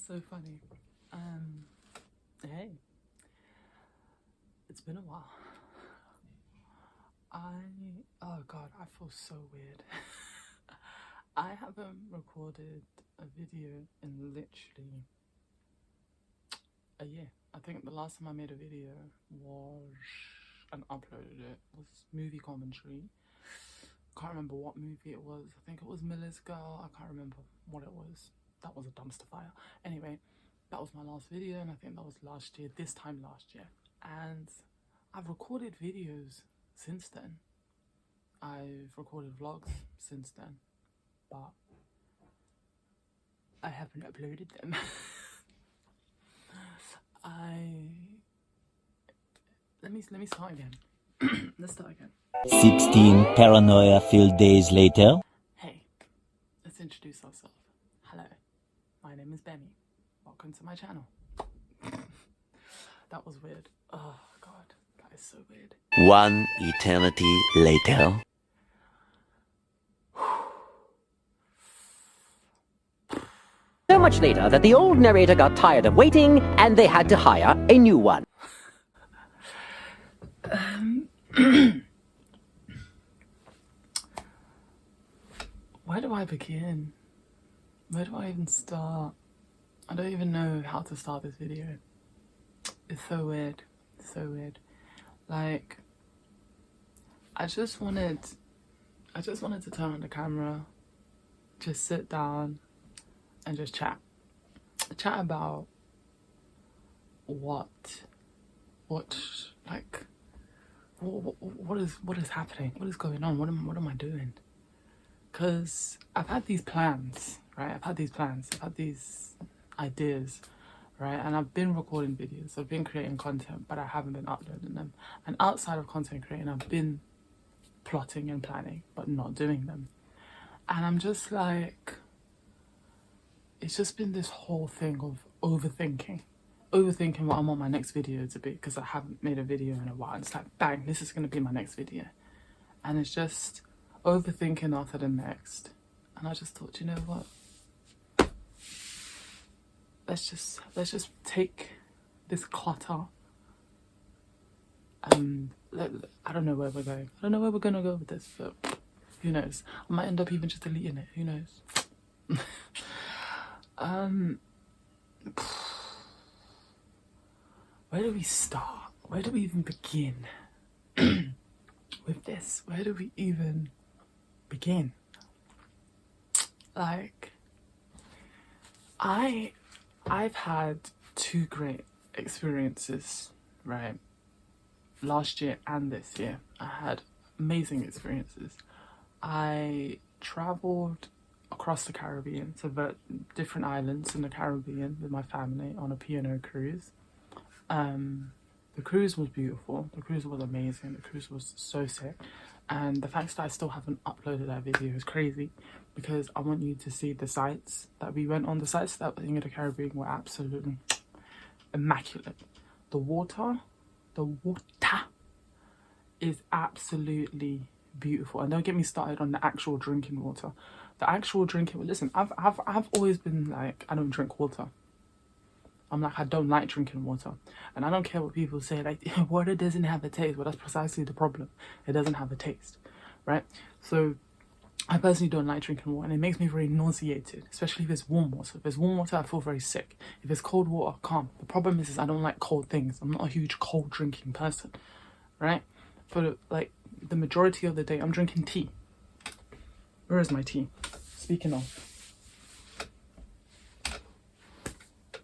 So funny. Hey, it's been a while. Oh God, I feel so weird. I haven't recorded a video in literally a year. I think the last time I made a video was and uploaded it was movie commentary. Can't remember what movie it was. I think it was Miller's Girl. I can't remember what it was. That was a dumpster fire. Anyway, that was my last video, and I think that was last year, this time last year. And I've recorded videos since then. I've recorded vlogs since then, but I haven't uploaded them. Let me start again. Let's start again. 16 paranoia-filled days later. Hey, let's introduce ourselves. Hello, my name is Benny. Welcome to my channel. That was weird. Oh God, that is so weird. One eternity later. So much later that the old narrator got tired of waiting and they had to hire a new one. Where do I begin? Where do I even start? I don't even know how to start this video. It's so weird. It's so weird. Like, I just wanted to turn on the camera, just sit down and just chat about what is happening, what is going on, what am I doing? Because I've had these plans, right? I've had these ideas, right? And I've been recording videos, I've been creating content, but I haven't been uploading them. And outside of content creating, I've been plotting and planning, but not doing them. And I'm just like, it's just been this whole thing of overthinking what I want my next video to be, because I haven't made a video in a while. It's like, bang, this is going to be my next video. And it's just overthinking after the next. And I just thought, you know what? Let's just take this clutter. I don't know where we're going. I don't know where we're going to go with this, but who knows? I might end up even just deleting it. Who knows? Where do we start? Where do we even begin with this? Where do we even begin? Like, I've had two great experiences, right? Last year and this year, I had amazing experiences. I traveled across the Caribbean to different islands in the Caribbean with my family on a P&O cruise. The cruise was beautiful. The cruise was amazing. The cruise was so sick. And the fact that I still haven't uploaded that video is crazy, because I want you to see the sites that we went on. The sites that were in the Caribbean were absolutely immaculate. The water is absolutely beautiful. And don't get me started on the actual drinking water. Listen, I've always been like, I don't drink water. I'm like, I don't like drinking water. And I don't care what people say, like, water doesn't have a taste. Well, that's precisely the problem. It doesn't have a taste, right? So I personally don't like drinking water, and it makes me very nauseated, especially if it's warm water. If it's warm water, I feel very sick. If it's cold water, calm. The problem is I don't like cold things. I'm not a huge cold drinking person, right? For like the majority of the day, I'm drinking tea. Where is my tea? Speaking of,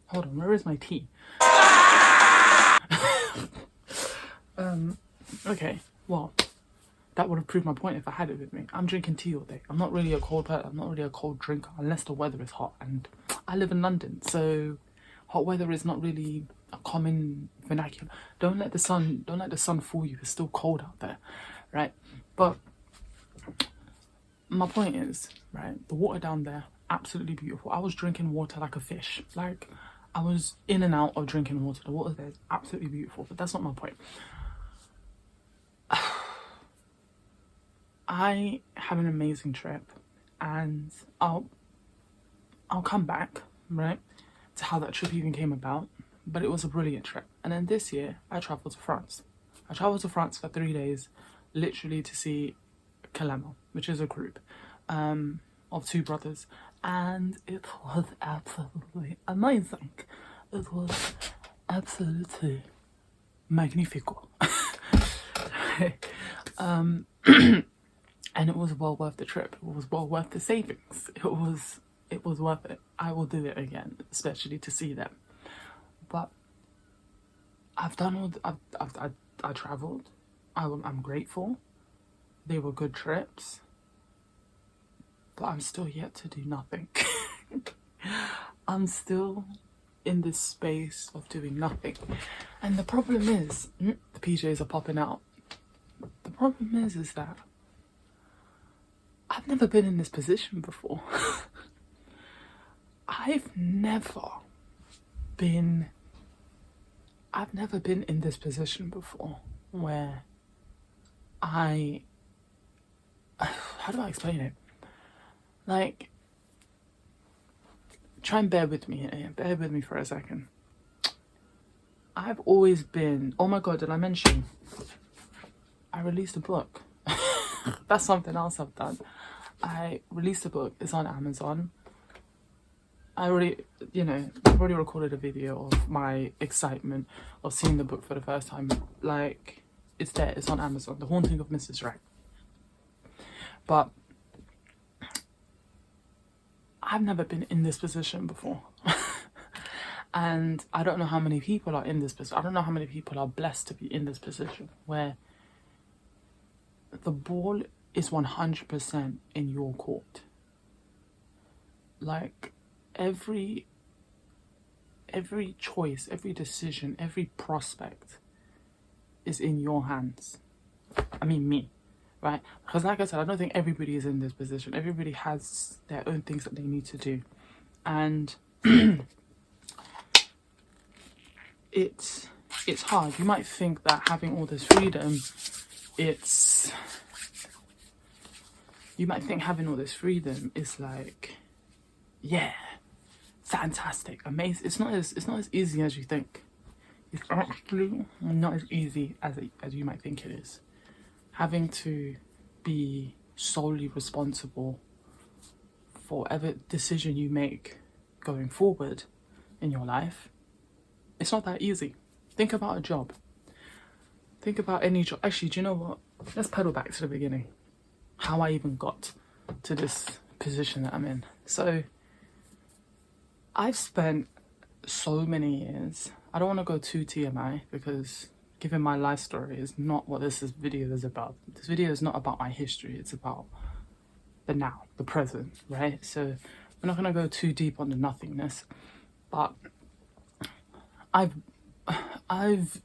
hold on, where is my tea? Okay, well, that would have proved my point if I had it with me. I'm drinking tea all day. I'm not really a cold person. I'm not really a cold drinker unless the weather is hot. And I live in London, so hot weather is not really a common vernacular. Don't let the sun fool you. It's still cold out there, right? But my point is, right, the water down there, absolutely beautiful. I was drinking water like a fish. Like, I was in and out of drinking water. The water there is absolutely beautiful, but that's not my point. I had an amazing trip, and I'll come back, right, how that trip even came about, but it was a brilliant trip. And then this year, I travelled to France. I travelled to France for 3 days, literally to see Calamo, which is a group of 2 brothers, and it was absolutely amazing. It was absolutely magnifico. And it was well worth the trip. It was well worth the savings. It was worth it. I will do it again, especially to see them. But I've done all. I travelled. I'm grateful. They were good trips. But I'm still yet to do nothing. I'm still in this space of doing nothing. And the problem is, the PJs are popping out. The problem is that I've never been in this position before. I've never been in this position before where how do I explain it? Like, try and bear with me here. Bear with me for a second. I've always been, oh my God, did I mention I released a book? That's something else I've done. I released a book. It's on Amazon. I've already recorded a video of my excitement of seeing the book for the first time. Like, it's there. It's on Amazon. The Haunting of Mrs. Right. But I've never been in this position before. And I don't know how many people are in this position. I don't know how many people are blessed to be in this position where the ball is 100% in your court. Like, every choice, every decision, every prospect is in your hands. I mean, me, right? Because like I said, I don't think everybody is in this position. Everybody has their own things that they need to do. And it's hard. You might think that having all this freedom, is like, yeah, fantastic, amazing. It's not as easy as you think. It's actually not as easy as you might think it is. Having to be solely responsible for whatever decision you make going forward in your life, it's not that easy. Think about a job. Think about any job. Actually, do you know what? Let's pedal back to the beginning. How I even got to this position that I'm in. So, I've spent so many years. I don't want to go too TMI because given my life story is not what this video is about. This video is not about my history. It's about the now, the present, right? So, we're not going to go too deep on the nothingness. But I've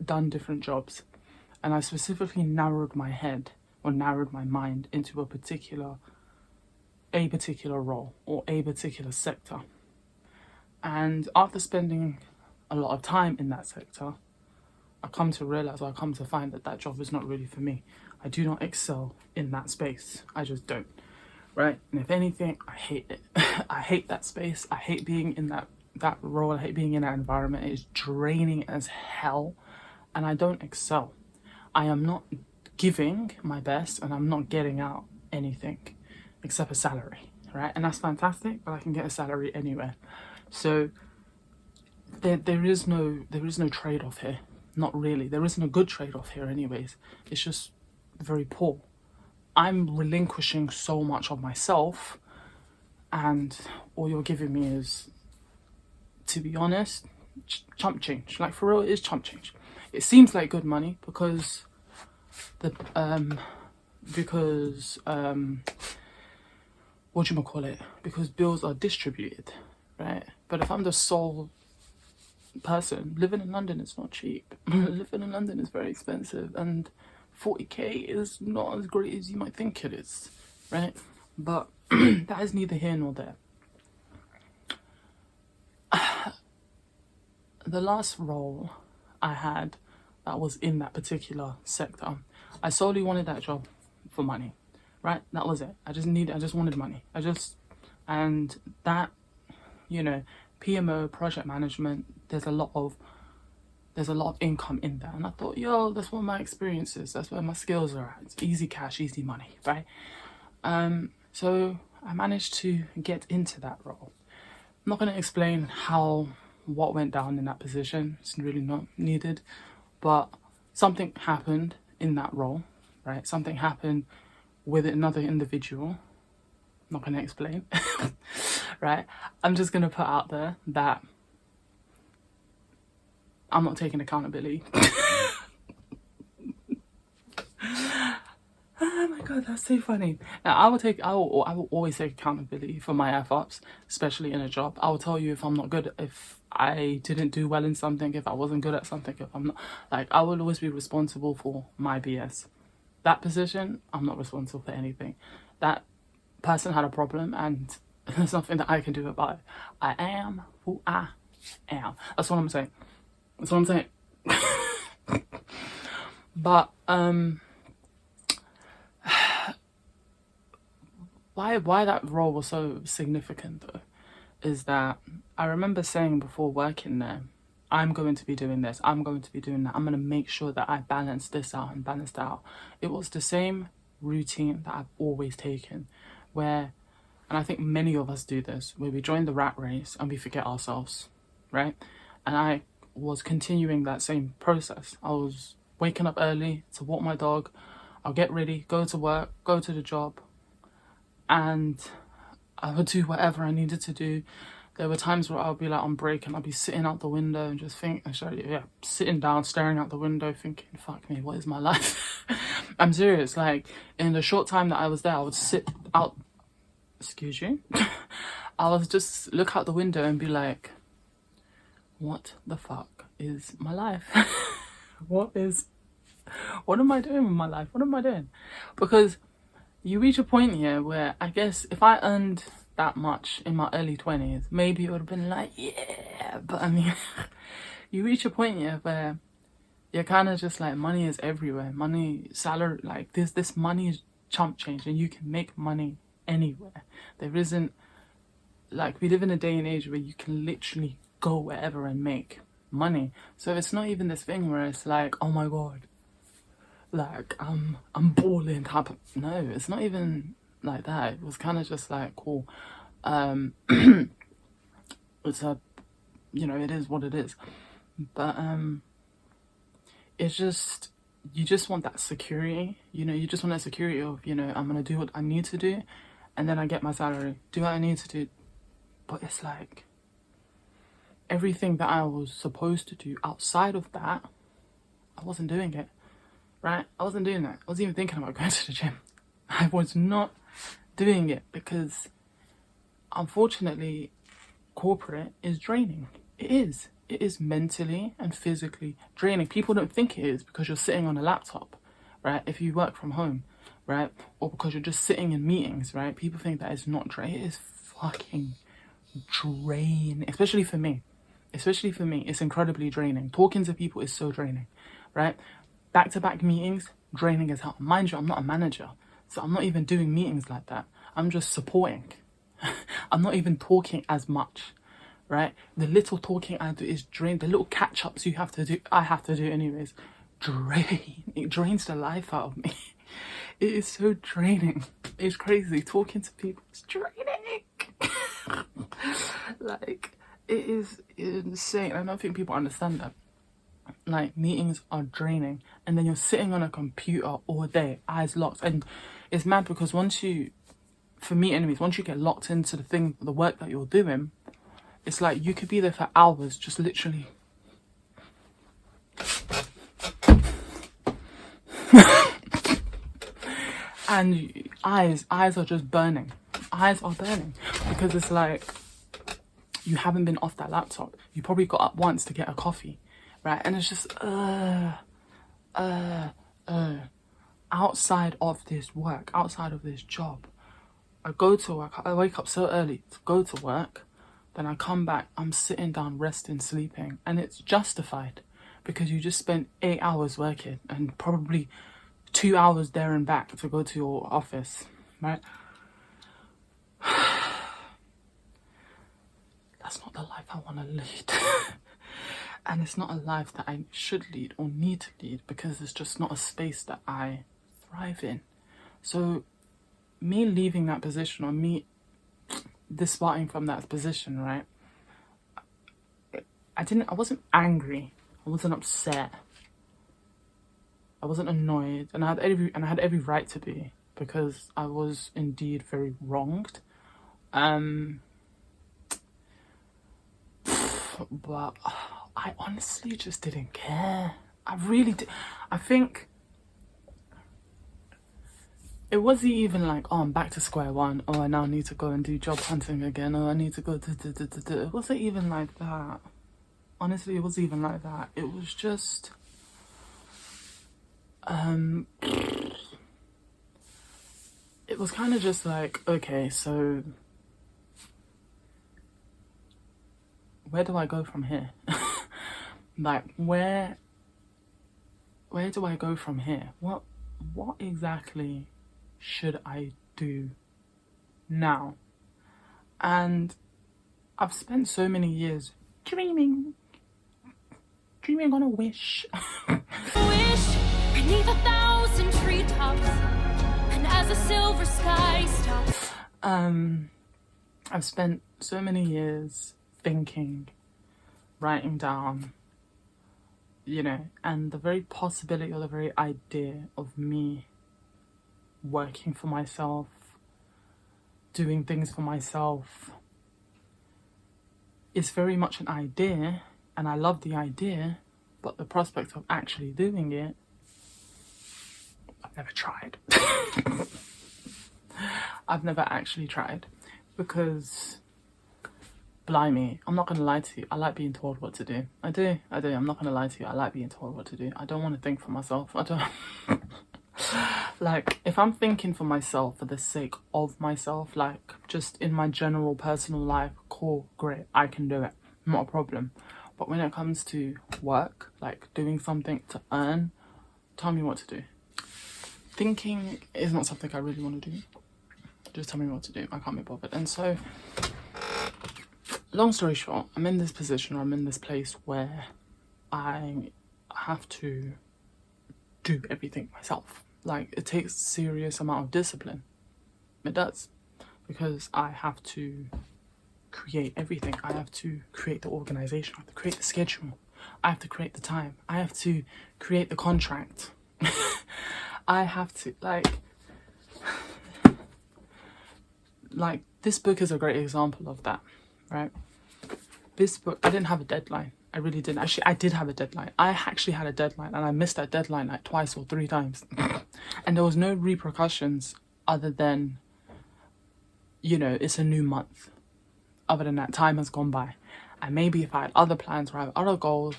done different jobs, and I specifically narrowed my mind into a particular role or a particular sector. And after spending a lot of time in that sector, I come to find that job is not really for me. I do not excel in that space. I just don't, right? And if anything, I hate it. I hate that space. I hate being in that role. I hate being in that environment. It's draining as hell, and I don't excel. I am not giving my best, and I'm not getting out anything except a salary, right? And that's fantastic, but I can get a salary anywhere. So there is no trade-off here. Not really. There isn't a good trade-off here anyways. It's just very poor. I'm relinquishing so much of myself, and all you're giving me is, to be honest, chump change. Like, for real, it is chump change. It seems like good money because because bills are distributed, right? But if I'm the sole person, living in London is not cheap. Living in London is very expensive, and 40k is not as great as you might think it is, right? But that is neither here nor there. The last role I had that was in that particular sector, I solely wanted that job for money, right? That was it. I just wanted money. And that, PMO, project management, there's a lot of income in there. And I thought, yo, that's what my experience is. That's where my skills are at. It's easy cash, easy money, right? So I managed to get into that role. I'm not going to explain what went down in that position. It's really not needed. But something happened in that role, right? Something happened with another individual. I'm not going to explain, right? I'm just going to put out there that I'm not taking accountability. Oh my god, that's so funny. Now, I will always take accountability for my F-ups, especially in a job. I will tell you if I'm not good, if I didn't do well in something, if I wasn't good at something, if I'm not, like, I will always be responsible for my BS. That position, I'm not responsible for anything. That person had a problem and there's nothing that I can do about it. I am who I am. That's what I'm saying. That's what I'm saying. But, why that role was so significant though is that I remember saying before working there, I'm going to be doing this, I'm going to be doing that, I'm going to make sure that I balance this out and balance that out. It was the same routine that I've always taken, where, and I think many of us do this, where we join the rat race and we forget ourselves, right? And I was continuing that same process. I was waking up early to walk my dog, I'll get ready, go to work, go to the job, and I would do whatever I needed to do. There were times where I'll be like on break and I'll be sitting out the window and just sitting down, staring out the window, thinking, fuck me, what is my life? I'm serious. Like, in the short time that I was there, I would sit out, excuse you? I would just look out the window and be like, what the fuck is my life? What am I doing with my life? What am I doing? Because you reach a point here where I guess if I earned that much in my early 20s, maybe it would have been like, yeah, but I mean, you reach a point here where you're kind of just like, money is everywhere. Money, salary, like this money is chump change and you can make money anywhere. There isn't, like, we live in a day and age where you can literally go wherever and make money. So it's not even this thing where it's like, oh my god, like I'm balling type of, no, it's not even like that. It was kind of just like, cool, it's a, you know, it is what it is. But it's just, you just want that security, you know, you just want that security of, you know, I'm gonna do what I need to do and then I get my salary, do what I need to do. But it's like, everything that I was supposed to do outside of that, I wasn't doing it. Right? I wasn't doing that. I wasn't even thinking about going to the gym. I was not doing it because, unfortunately, corporate is draining. It is. It is mentally and physically draining. People don't think it is because you're sitting on a laptop, right? If you work from home, right? Or because you're just sitting in meetings, right? People think that it's not draining. It is fucking draining. Especially for me. It's incredibly draining. Talking to people is so draining, right? Back-to-back meetings, draining as hell. Mind you, I'm not a manager, so I'm not even doing meetings like that. I'm just supporting. I'm not even talking as much, right? The little talking I do is drain. The little catch-ups you have to do, I have to do anyways, drain. It drains the life out of me. It is so draining. It's crazy. Talking to people is draining. Like, it is insane. I don't think people understand that. Like, meetings are draining and then you're sitting on a computer all day, eyes locked, and it's mad because once you get locked into the work that you're doing, it's like you could be there for hours just literally and eyes are just burning. Eyes are burning because it's like you haven't been off that laptop. You probably got up once to get a coffee, right? And it's just outside of this work, outside of this job, I go to work, I wake up so early to go to work, then I come back, I'm sitting down, resting, sleeping, and it's justified because you just spent 8 hours working and probably 2 hours there and back to go to your office, right? That's not the life I want to lead. And it's not a life that I should lead or need to lead, because it's just not a space that I thrive in. So me leaving that position, or me departing from that position, right? I wasn't angry. I wasn't upset. I wasn't annoyed, and I had every right to be, because I was indeed very wronged. But I honestly just didn't care. I really did. I think it wasn't even like, oh, I'm back to square one. Oh, I now need to go and do job hunting again. Oh, I need to go. It wasn't even like that. Honestly, it wasn't even like that. It was just, it was kind of just like, okay, so where do I go from here? Like, where do I go from here? What exactly should I do now? And I've spent so many years dreaming on a wish. Wish beneath 1,000 treetops, and as a silver sky stops. I've spent so many years thinking, writing down, you know, and the very possibility or the very idea of me working for myself, doing things for myself, is very much an idea, and I love the idea, but the prospect of actually doing it, I've never tried. I've never actually tried, because blimey, I'm not gonna lie to you, I like being told what to do. I do, I'm not gonna lie to you, I like being told what to do. I don't want to think for myself. I don't like, if I'm thinking for myself for the sake of myself, like just in my general personal life, cool, great, I can do it, not a problem. But when it comes to work, like doing something to earn, tell me what to do. Thinking is not something I really want to do. Just tell me what to do, I can't be bothered. And so, long story short, I'm in this position, or I'm in this place where I have to do everything myself. Like, it takes a serious amount of discipline. It does. Because I have to create everything. I have to create the organization. I have to create the schedule. I have to create the time. I have to create the contract. I have to, like, this book is a great example of that, right? This book, I didn't have a deadline. I really didn't. Actually, I did have a deadline. I actually had a deadline, and I missed that deadline like twice or 3 times. And there was no repercussions other than, you know, it's a new month. Other than that, time has gone by. And maybe if I had other plans or I have other goals,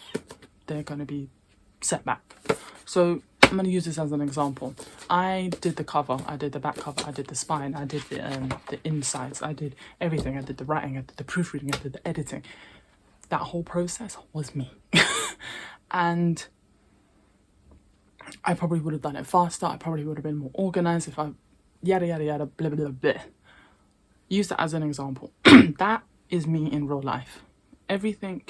they're going to be set back. So I'm going to use this as an example. I did the cover, I did the back cover, I did the spine, I did the insides, I did everything. I did the writing, I did the proofreading, I did the editing. That whole process was me. And I probably would have done it faster. I probably would have been more organized if I yada yada yada blah blah blah. Use that as an example. That is me in real life. Everything,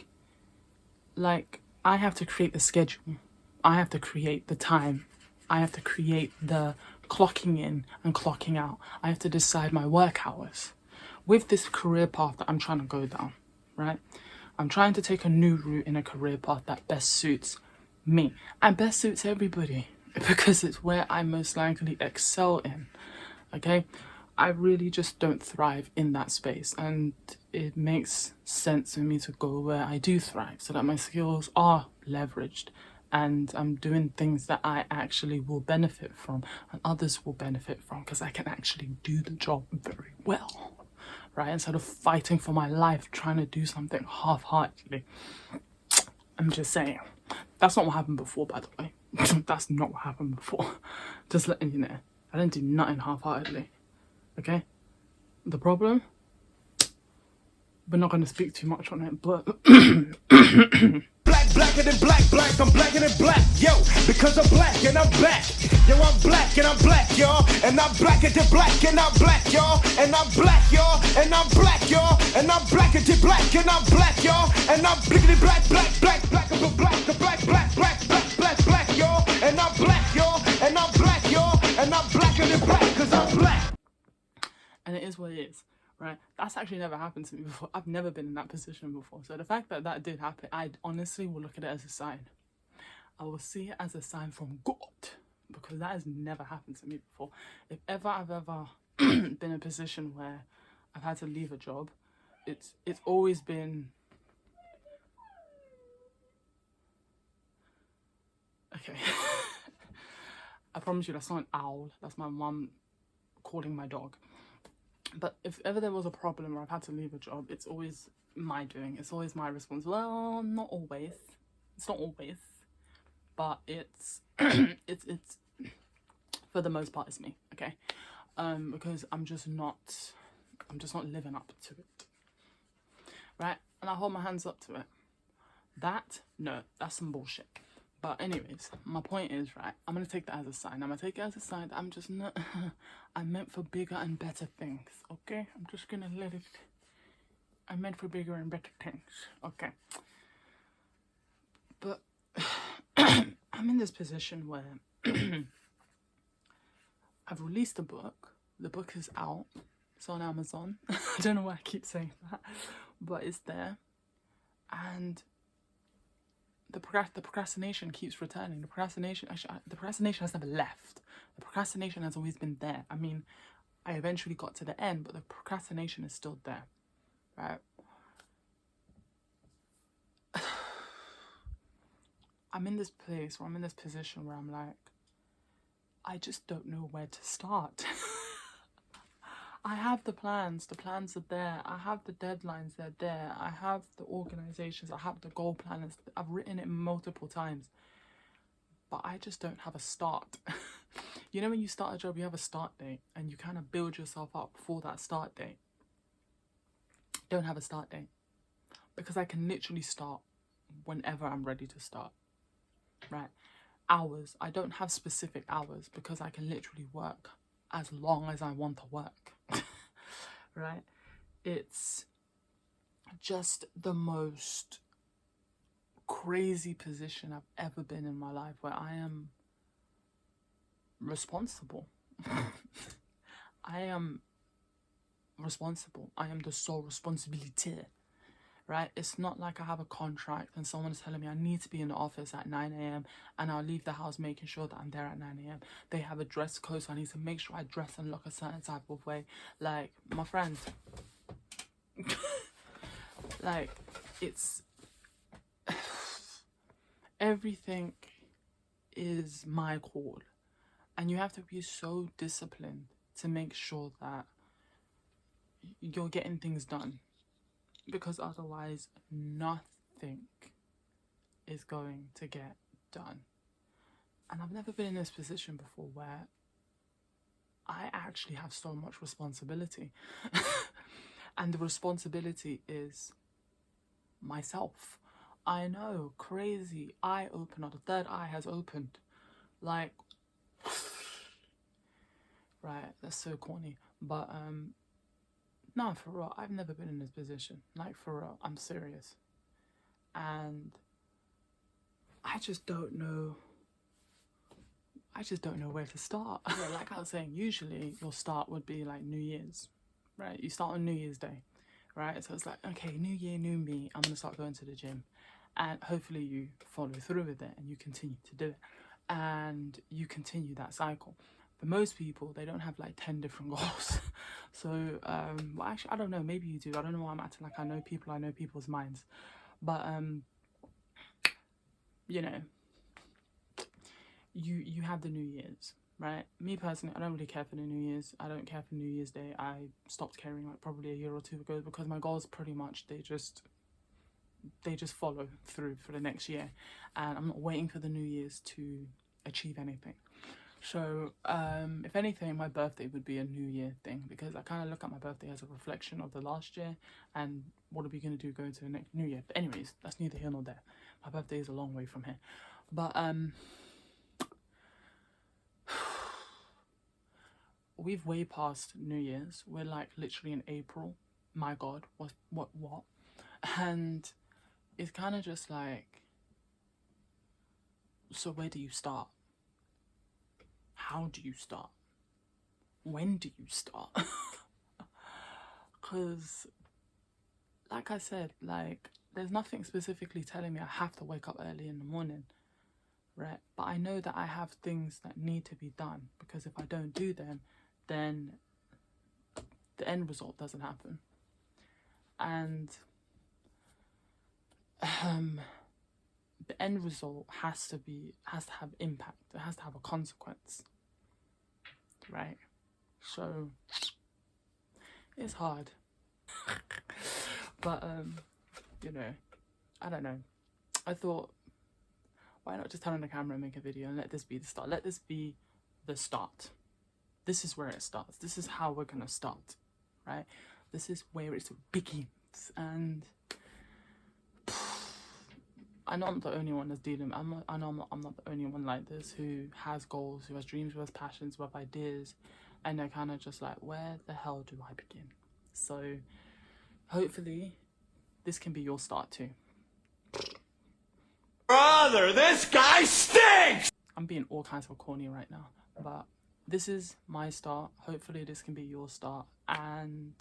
like, I have to create the schedule. I have to create the time. I have to create the clocking in and clocking out. I have to decide my work hours. With this career path that I'm trying to go down, right? I'm trying to take a new route in a career path that best suits me and best suits everybody, because it's where I most likely excel in, okay? I really just don't thrive in that space, and it makes sense for me to go where I do thrive so that my skills are leveraged and I'm doing things that I actually will benefit from and others will benefit from, because I can actually do the job very well. Right, instead of fighting for my life, trying to do something half-heartedly. I'm just saying. That's not what happened before, by the way. That's not what happened before. Just letting you know. I didn't do nothing half-heartedly. Okay? The problem? We're not going to speak too much on it, but... Blacker than black, I'm blacker than black, yo, because I'm black and I'm black. Yo, I'm black and I'm black, y'all, and I'm blacker than black and I'm black, y'all, and I'm black, y'all, and I'm black, y'all, and I'm blacker than black and I'm black, y'all. And I'm blickety black, black, black, black, black, black, black, black, black, black, black, black, y'all. And I'm black, y'all. And I'm black, y'all. And I'm blacker than black, cause I'm black. And it is what it is, right? That's actually never happened to me before. I've never been in that position before. So the fact that that did happen, I honestly will look at it as a sign. I will see it as a sign from God, because that has never happened to me before. If ever I've ever been in a position where I've had to leave a job, it's always been... Okay. I promise you that's not an owl. That's my mum calling my dog. But if ever there was a problem where I've had to leave a job, it's always my doing. It's always my responsibility. Well, not always. It's not always. But it's it's for the most part it's me, okay? Because I'm just not living up to it. Right? And I hold my hands up to it. No, that's some bullshit. But anyways, my point is, right, I'm gonna take that as a sign. I'm gonna take it as a sign that I'm just not I'm meant for bigger and better things, okay? I'm just gonna let it... I'm meant for bigger and better things, okay? But I'm in this position where I've released a book. The book is out. It's on Amazon. I don't know why I keep saying that, but it's there. And the procrastination keeps returning. The procrastination has never left. The procrastination has always been there. I mean, I eventually got to the end, but the procrastination is still there, right? I'm in this place, or I'm in this position where I'm like, I just don't know where to start. I have the plans are there. I have the deadlines, they're there. I have the organizations, I have the goal planners. I've written it multiple times, but I just don't have a start. You know, when you start a job, you have a start date and you kind of build yourself up for that start date. Don't have a start date because I can literally start whenever I'm ready to start, right? Hours, I don't have specific hours because I can literally work as long as I want to work. Right? It's just the most crazy position I've ever been in my life, where I am responsible. I am responsible. I am the sole responsibility. Right? It's not like I have a contract and someone is telling me I need to be in the office at 9 a.m. and I'll leave the house making sure that I'm there at 9 a.m. They have a dress code, so I need to make sure I dress and look a certain type of way. Like, my friend. Like, it's... everything is my call. And you have to be so disciplined to make sure that you're getting things done. Because otherwise, nothing is going to get done. And I've never been in this position before where I actually have so much responsibility. And the responsibility is myself. I know, crazy eye opener. The third eye has opened. Like, right, that's so corny. But, no, for real, I've never been in this position. Like, for real, I'm serious. And I just don't know where to start. Yeah, like I was saying, usually your start would be like New Year's, right? You start on New Year's Day, right? So it's like, okay, new year, new me. I'm gonna start going to the gym. And hopefully you follow through with it and you continue to do it. And you continue that cycle. For most people, they don't have like 10 different goals. So, well, actually, I don't know, maybe you do. I don't know why I'm acting like I know people's minds. But, you know, you have the New Year's, right? Me personally, I don't really care for the New Year's. I don't care for New Year's Day. I stopped caring like probably a year or two ago because my goals pretty much, they just follow through for the next year. And I'm not waiting for the New Year's to achieve anything. So, if anything, my birthday would be a New Year thing, because I kind of look at my birthday as a reflection of the last year and what are we going to do going to the next New Year. But anyways, that's neither here nor there. My birthday is a long way from here. But, we've way past New Year's. We're like literally in April. My God, what? And it's kind of just like, so where do you start? How do you start? When do you start? Because, like I said, like, there's nothing specifically telling me I have to wake up early in the morning, right? But I know that I have things that need to be done, because if I don't do them, then the end result doesn't happen. And the end result has to have impact. It has to have a consequence, right? So it's hard. But you know, I don't know, I thought, why not just turn on the camera and make a video and let this be the start. Let this be the start. This is where it starts. This is how we're gonna start, right? This is where it begins. And I know I'm the only one that's dealing. I know I'm not the only one like this, who has goals, who has dreams, who has passions, who have ideas, and they're kind of just like, where the hell do I begin? So hopefully this can be your start too. Brother, this guy stinks! I'm being all kinds of corny right now, but this is my start. Hopefully this can be your start. And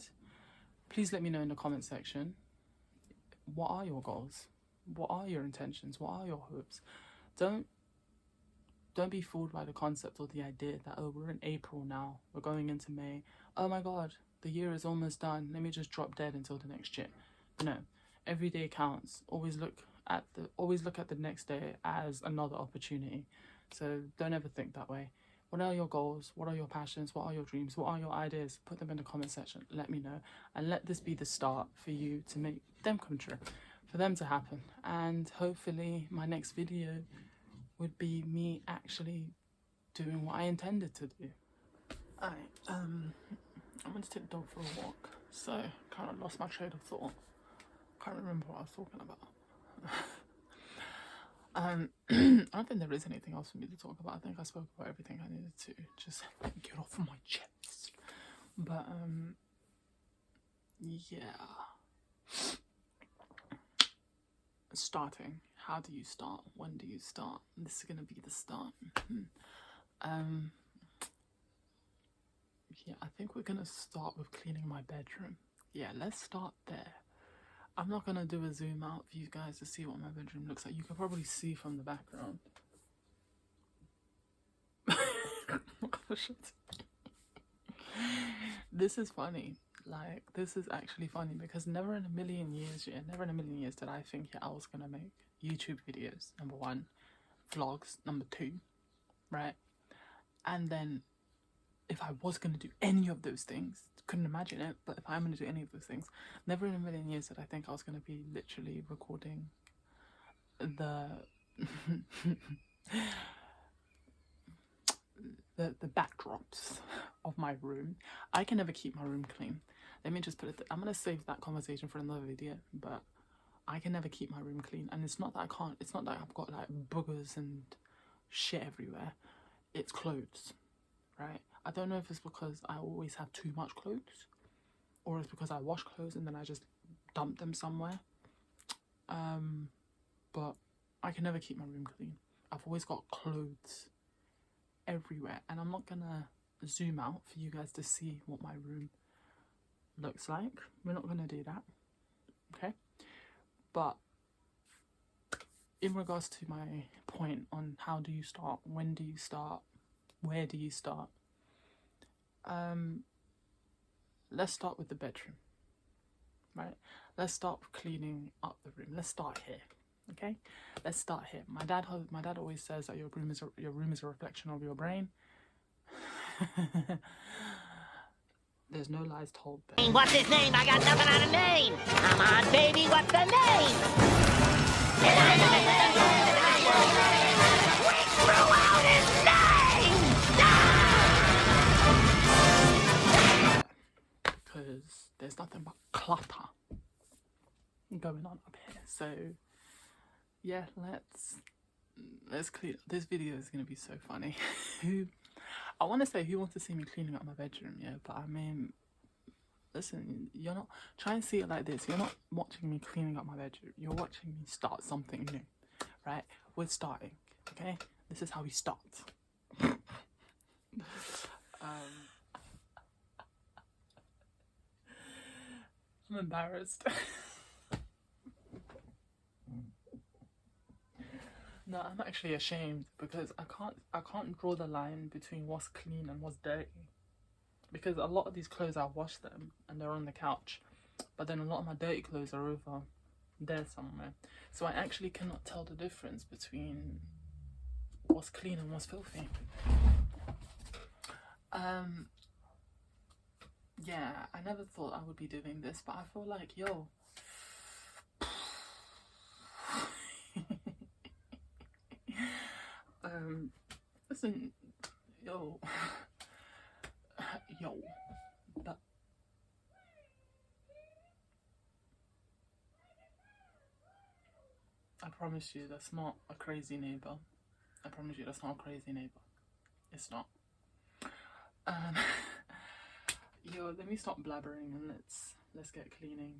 please let me know in the comment section, what are your goals? What are your intentions? What are your hopes? Don't be fooled by the concept or the idea that, oh, we're in April now, we're going into May, oh my god, the year is almost done, let me just drop dead until the next year. No, every day counts. Always look at the next day as another opportunity. So don't ever think that way. What are your goals? What are your passions? What are your dreams? What are your ideas? Put them in the comment section. Let me know, and let this be the start for you to make them come true, for them to happen. And hopefully my next video would be me actually doing what I intended to do. Alright, I'm going to take the dog for a walk, so kind of lost my train of thought. Can't remember what I was talking about. I don't think there is anything else for me to talk about. I think I spoke about everything I needed to just get off my chest. But yeah, starting. How do you start? When do you start? This is gonna be the start. Yeah, I think we're gonna start with cleaning my bedroom. Yeah, let's start there. I'm not gonna do a zoom out for you guys to see what my bedroom looks like. You can probably see from the background. Oh, shit. This is funny. Like, this is actually funny, because never in a million years did I think I was gonna make YouTube videos, number one, vlogs, number two, right? And then if I was gonna do any of those things, couldn't imagine it, but if I'm gonna do any of those things, never in a million years did I think I was gonna be literally recording the the backdrops of my room. I can never keep my room clean. Let me just put it, I'm gonna save that conversation for another video, but I can never keep my room clean. And it's not that I can't, it's not that I've got like boogers and shit everywhere. It's clothes, right? I don't know if it's because I always have too much clothes, or it's because I wash clothes and then I just dump them somewhere. But I can never keep my room clean. I've always got clothes everywhere, and I'm not gonna zoom out for you guys to see what my room looks like. We're not gonna do that, okay? But in regards to my point on how do you start, when do you start, where do you start, let's start with the bedroom, right? Let's start with cleaning up the room. Let's start here, okay? Let's start here. My dad always says that your room is a reflection of your brain. There's no lies told there. What's his name? I got nothing on a name. Come on, baby, what's the name? We threw out his name! Because there's nothing but clutter going on up here. So yeah, let's clean. This video is gonna be so funny. I want to say who wants to see me cleaning up my bedroom, yeah, but I mean, listen, you're not, try and see it like this. You're not watching me cleaning up my bedroom. You're watching me start something new, right? We're starting, okay? This is how we start. I'm embarrassed. No, I'm actually ashamed because I can't draw the line between what's clean and what's dirty. Because a lot of these clothes, I wash them and they're on the couch, but then a lot of my dirty clothes are over there somewhere. So I actually cannot tell the difference between what's clean and what's filthy. Yeah, I never thought I would be doing this, but I feel like, yo, listen, yo, that, I promise you that's not a crazy neighbor. I promise you that's not a crazy neighbor. It's not. Yo, let me stop blabbering and let's get cleaning.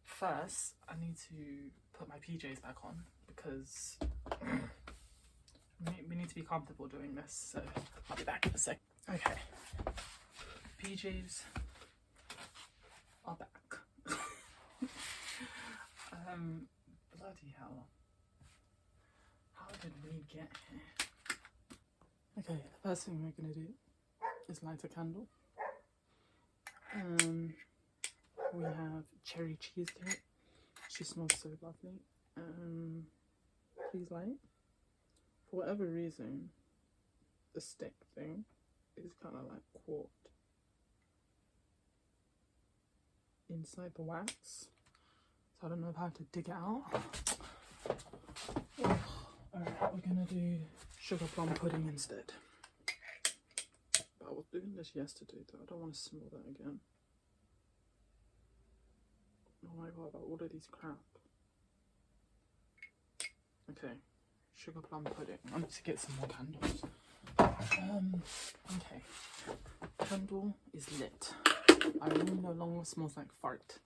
First, I need to put my PJs back on because we need to be comfortable doing this. So I'll be back in a sec. Okay, PJs are back. Bloody hell! How did we get here? Okay, the first thing we're gonna do is light a candle. We have cherry cheesecake. She smells so lovely. Please light. For whatever reason, the stick thing is kind of like caught inside the wax, so I don't know if I have to dig it out. Alright, we're gonna do sugar plum pudding instead. I was doing this yesterday though, I don't want to smell that again. Oh my god, all of these crap. Okay, sugar plum pudding. I need to get some more candles. Okay, candle is lit. Our room no longer smells like fart.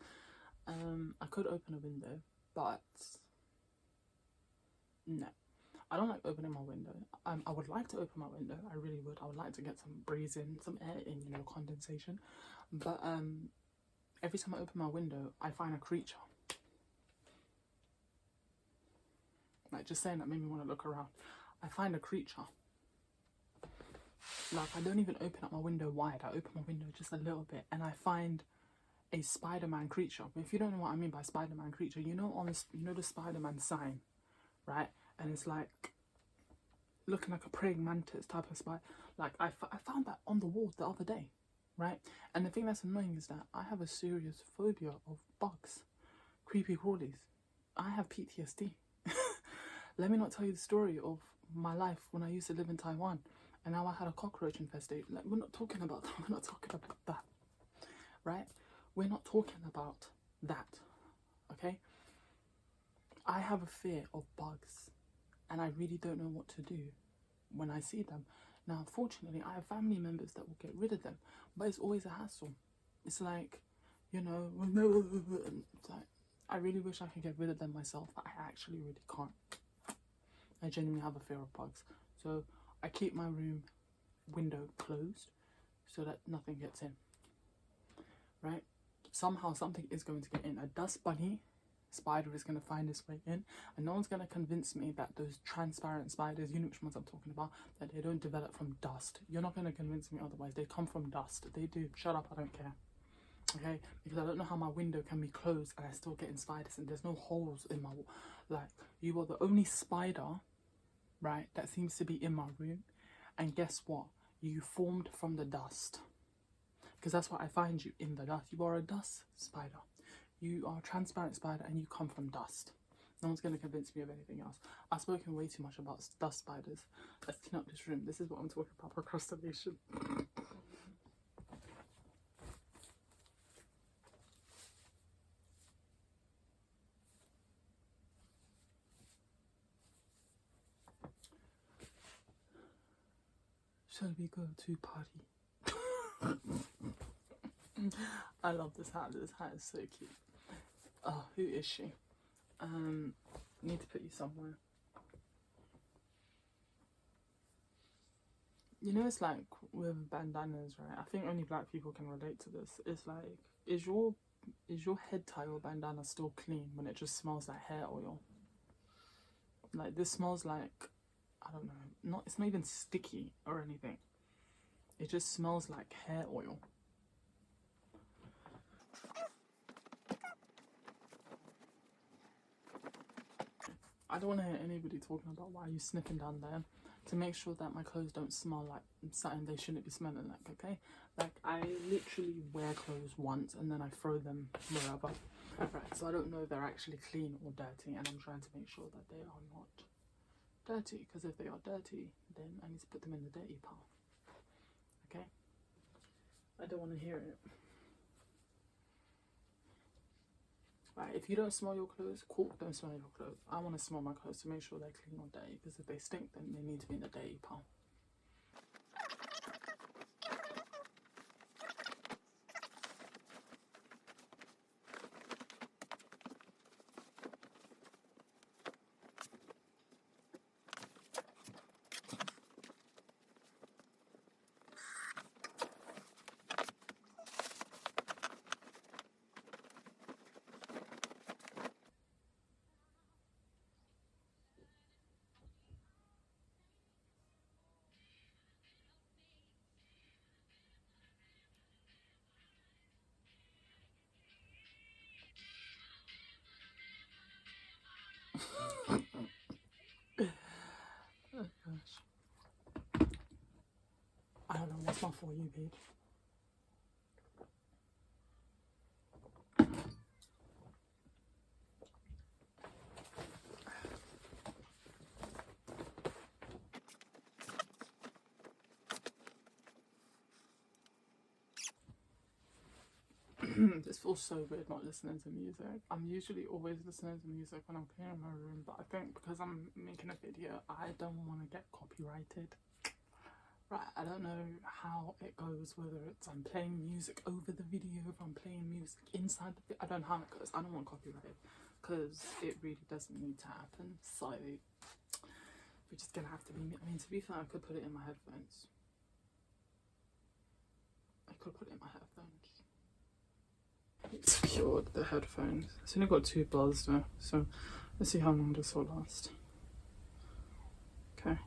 I could open a window, but no. I don't like opening my window. I would like to open my window. I really would. I would like to get some breeze in, some air in, you know, condensation. But every time I open my window, I find a creature. Like, just saying that made me want to look around. I find a creature. Like, I don't even open up my window wide. I open my window just a little bit and I find a Spider-Man creature. But if you don't know what I mean by Spider-Man creature, you know, on this, you know, the Spider-Man sign, right? And it's like looking like a praying mantis type of spider. Like, I found that on the wall the other day, right? And the thing that's annoying is that I have a serious phobia of bugs, creepy crawlies. I have PTSD. Let me not tell you the story of my life when I used to live in Taiwan and now I had a cockroach infestation. Like, we're not talking about that. We're not talking about that, right? We're not talking about that, okay? I have a fear of bugs and I really don't know what to do when I see them. Now, fortunately, I have family members that will get rid of them, but it's always a hassle. It's like, you know, it's like, I really wish I could get rid of them myself, but I actually really can't. I genuinely have a fear of bugs. So I keep my room window closed so that nothing gets in, right? Somehow something is going to get in. A dust bunny spider is going to find its way in, and no one's going to convince me that those transparent spiders, you know which ones I'm talking about, that they don't develop from dust. You're not going to convince me otherwise. They come from dust. They do. Shut up, I don't care. Okay, because I don't know how my window can be closed and I still get in spiders and there's no holes in my wall. Like, you are the only spider, right, that seems to be in my room, and guess what? You formed from the dust, because that's why I find you in the dust. You are a dust spider. You are a transparent spider and you come from dust. No one's going to convince me of anything else. I've spoken way too much about dust spiders. Let's clean up this room. This is what I'm talking about, procrastination. Shall we go to party? I love this hat. This hat is so cute. Oh, who is she? Need to put you somewhere. You know, it's like with bandanas, right? I think only black people can relate to this. It's like, is your head tie or bandana still clean when it just smells like hair oil? Like, this smells like, I don't know, it's not even sticky or anything. It just smells like hair oil. I don't want to hear anybody talking about why are you sniffing down there, to make sure that my clothes don't smell like something they shouldn't be smelling like, okay? Like, I literally wear clothes once and then I throw them wherever. Right, so I don't know if they're actually clean or dirty, and I'm trying to make sure that they are not dirty, because if they are dirty, then I need to put them in the dirty pile. Okay? I don't want to hear it. Right, if you don't smell your clothes, cool, don't smell your clothes. I want to smell my clothes to make sure they're clean or dirty, because if they stink, then they need to be in the dirty pile. Oh gosh. I don't know, what's my For You page? This feels so weird not listening to music. I'm usually always listening to music when I'm clearing my room, but I think because I'm making a video, I don't want to get copyrighted. Right, I don't know how it goes, whether it's I'm playing music over the video, if I'm playing music inside the video. I don't know how it goes. I don't want copyright, because it really doesn't need to happen. So we're just gonna have to be, I mean, to be fair, I could put it in my headphones. It's secured, the headphones. It's only got 2 bars though, so let's see how long this will last. Okay.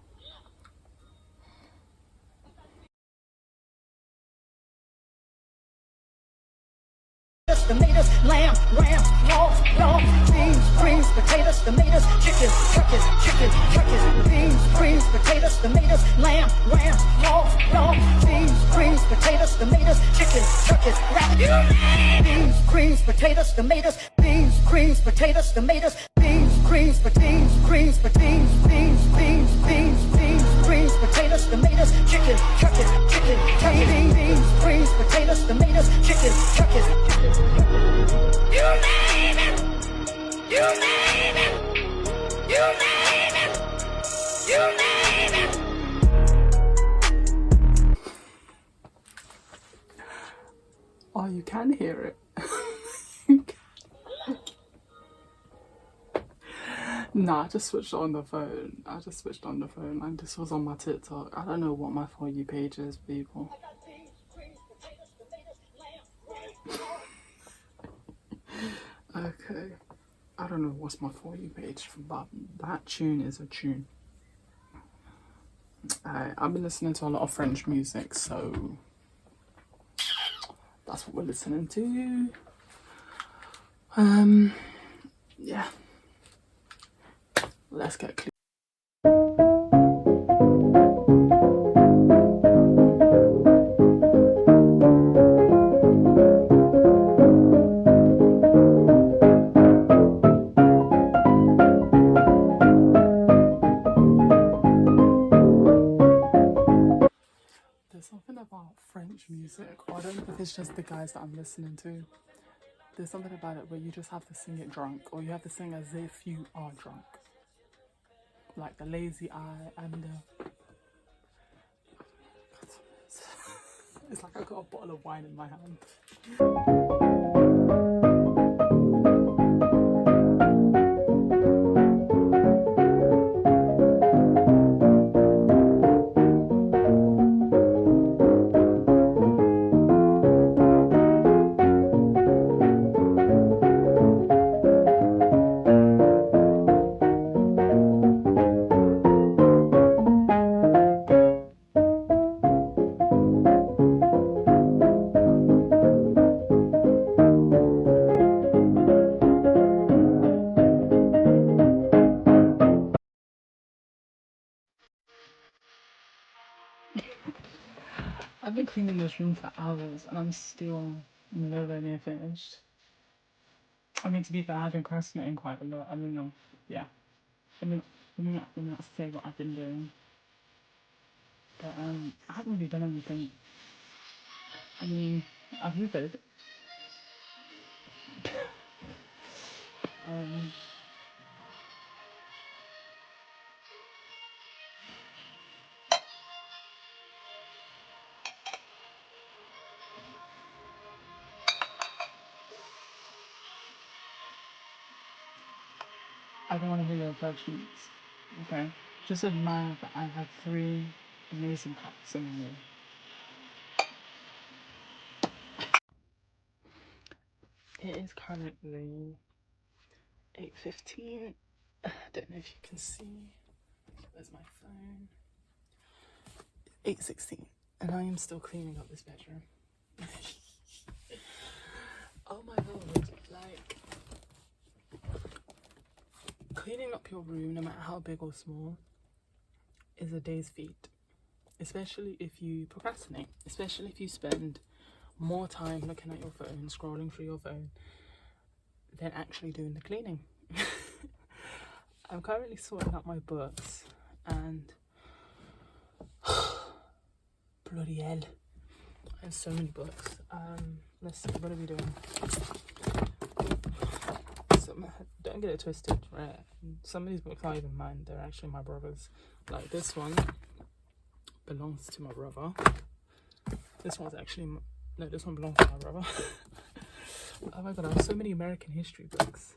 Tomatoes, lamb, raw, beans, greens, potatoes, tomatoes, chicken, turkeys, beans, greens, potatoes, tomatoes, lamb, raw, beans, greens, potatoes, tomatoes, chicken, turkeys, rabbit, beans, greens, potatoes, tomatoes, beans, greens, potatoes, tomatoes, beans, greens, beans, greens, beans, greens, potatoes, tomatoes, chicken, turkeys, beans, greens, potatoes, tomatoes, chicken, turkeys. You name it! You name it! You name it! You name it! Oh, you can hear it. You can. Nah, I just switched on the phone. And this was on my TikTok. I don't know what my For You page is, people. Okay, I don't know what's my For You page, but that tune is a tune. I've been listening to a lot of French music, so that's what we're listening to. Yeah, let's get clear. Something about French music, or I don't know if it's just the guys that I'm listening to. There's something about it where you just have to sing it drunk, or you have to sing as if you are drunk. Like the lazy eye and the... It's like I got a bottle of wine in my hand. I've been cleaning this room for hours and I'm still nowhere near finished. I mean, to be fair, I've been procrastinating quite a lot. I mean, yeah. Let me not say what I've been doing. But I haven't really done anything. I mean, I've hoovered. I don't want to hear your reflections. Okay. Just admire that I have 3 amazing cats in me. It is currently 8:15. I don't know if you can see. Where's my phone? 8:16. And I am still cleaning up this bedroom. Oh my god. Like, cleaning up your room, no matter how big or small, is a day's feat. Especially if you procrastinate. Especially if you spend more time looking at your phone, scrolling through your phone, than actually doing the cleaning. I'm currently sorting out my books and bloody hell, I have so many books. Let's see, what are we doing? Don't get it twisted, right? Some of these books aren't even mine, they're actually my brother's. Like this one belongs to my brother. This one's actually, no, this one belongs to my brother. Oh my god, I have so many American history books.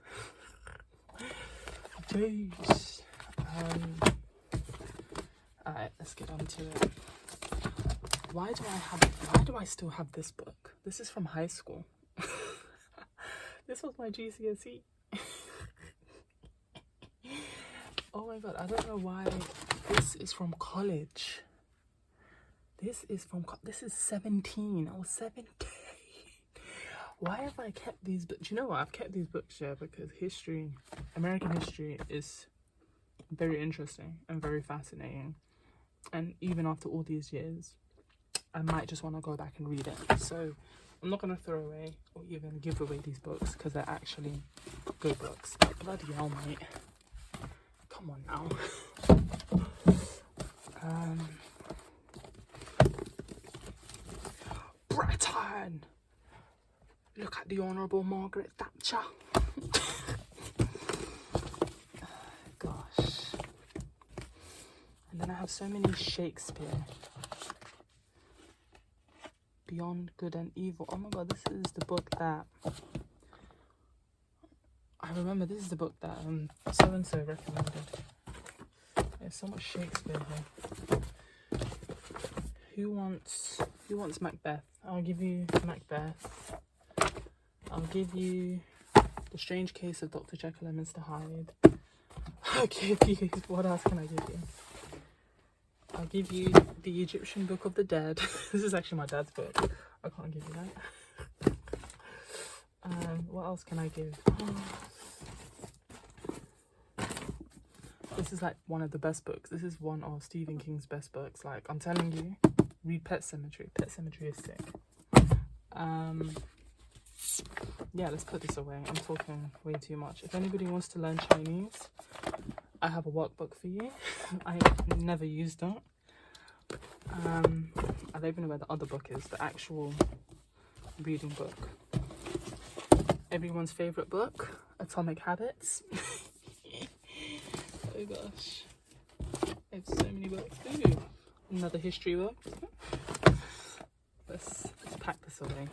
Jeez. Alright, let's get on to it. Why do I still have this book? This is from high school. This was my GCSE. Oh my god, I don't know why this is from college. This is 17. I was 17. Why have I kept these books? Do you know what? I've kept these books, yeah, because history, American history, is very interesting and very fascinating. And even after all these years, I might just want to go back and read it. So I'm not going to throw away or even give away these books because they're actually good books. But bloody hell, mate. Come on now. Brighton! Look at the Honourable Margaret Thatcher. Gosh. And then I have so many Shakespeare. Beyond Good and Evil. Oh my god, this is the book that... I remember this is the book that so-and-so recommended. There's so much Shakespeare here. Who wants Macbeth? I'll give you Macbeth. I'll give you The Strange Case of Dr. Jekyll and Mr. Hyde. I'll give you... What else can I give you? I'll give you The Egyptian Book of the Dead. This is actually my dad's book. I can't give you that. What else can I give? This is like one of the best books. This is one of Stephen King's best books. Like, I'm telling you, read Pet Sematary. Pet Sematary is sick. Yeah, let's put this away. I'm talking way too much. If anybody wants to learn Chinese, I have a workbook for you. I never used it. I don't even know where the other book is, the actual reading book. Everyone's favourite book, Atomic Habits. Oh gosh. I have so many books. Ooh, another history book. Let's this away.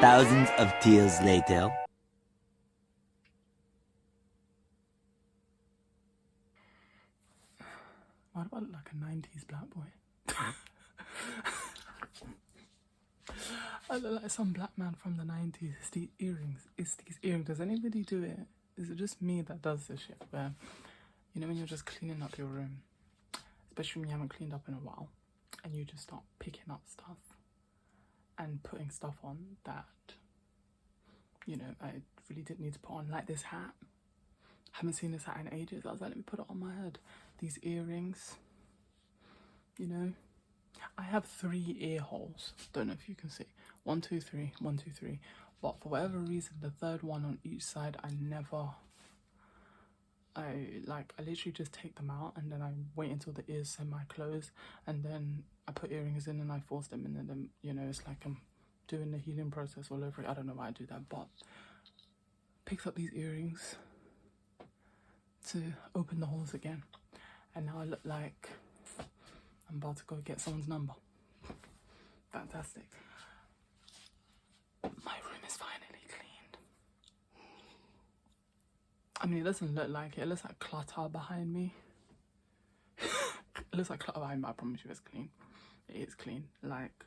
Thousands of tears later. Why do I look like a 90s black boy? I look like some black man from the 90s. It's these earrings. It's these earrings. Does anybody do it? Is it just me that does this shit? Where, you know, when you're just cleaning up your room, especially when you haven't cleaned up in a while, and you just start picking up stuff and putting stuff on that, you know, I really didn't need to put on. Like this hat. Haven't seen this hat in ages. I was like, let me put it on my head. These earrings, you know. I have 3 ear holes. Don't know if you can see. 1, 2, 3, 1, 2, 3. But for whatever reason, the third one on each side, I literally just take them out and then I wait until the ears semi-close and then I put earrings in and I force them in and then, you know, it's like I'm doing the healing process all over it. I don't know why I do that, but picked up these earrings to open the holes again. And now I look like I'm about to go get someone's number. Fantastic. My room is finally cleaned. I mean, it doesn't look like it. It looks like clutter behind me. It looks like clutter behind me, but I promise you it's clean. It is clean. Like,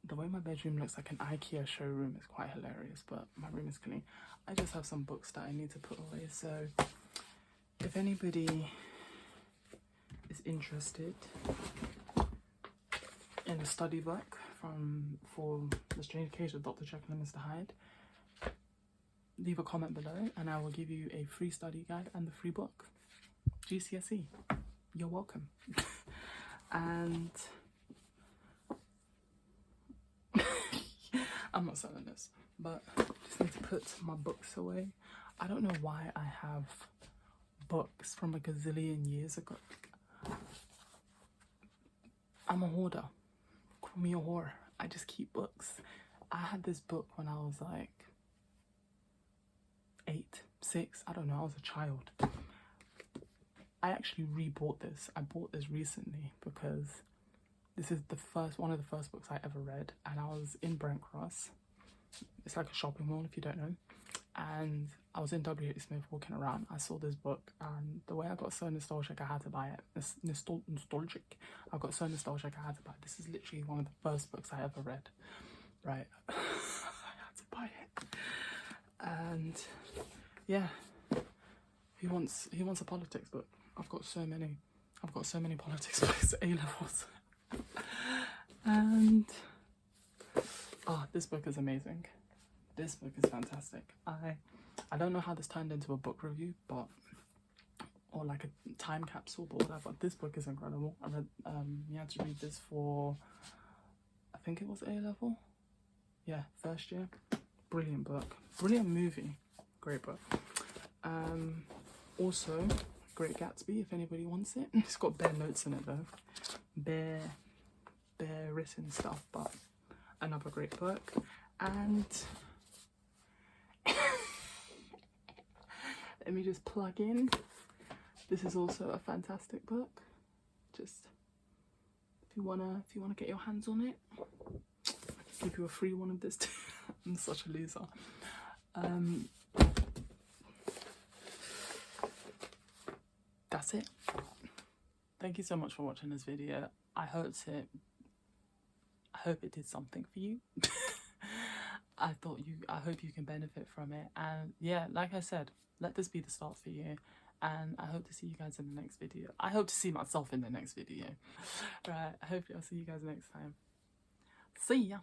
the way my bedroom looks like an IKEA showroom is quite hilarious, but my room is clean. I just have some books that I need to put away, so if anybody is interested in a study book for The Strange Case of Dr. Jekyll and Mr. Hyde, leave a comment below and I will give you a free study guide and the free book. GCSE, you're welcome. And I'm not selling this, but just need to put my books away. I don't know why I have books from a gazillion years ago. I'm a hoarder. Call me a whore. I just keep books. I had this book when I was like 8, 6, I don't know, I was a child. I actually re-bought this. I bought this recently because this is one of the first books I ever read, and I was in Brent Cross. It's like a shopping mall if you don't know. And I was in W.H. Smith walking around. I saw this book, and the way I got so nostalgic, I had to buy it. Nostalgic. I got so nostalgic, I had to buy it. This is literally one of the first books I ever read. Right. I had to buy it. And yeah, he wants a politics book. I've got so many politics books at A-levels. And this book is amazing. This book is fantastic. I don't know how this turned into a book review, but or like a time capsule, but whatever. This book is incredible. I read you had to read this for, I think it was A-level. Yeah, first year. Brilliant book. Brilliant movie. Great book. Also, Great Gatsby, if anybody wants it. It's got bare notes in it though. Bare written stuff, but another great book. And let me just plug in. This is also a fantastic book. Just if you wanna get your hands on it, I can give you a free one of this too. I'm such a loser. That's it. Thank you so much for watching this video. I hope it did something for you. I hope you can benefit from it. And yeah, like I said, let this be the start for you. And I hope to see you guys in the next video. I hope to see myself in the next video. Right, I hope I'll see you guys next time. See ya.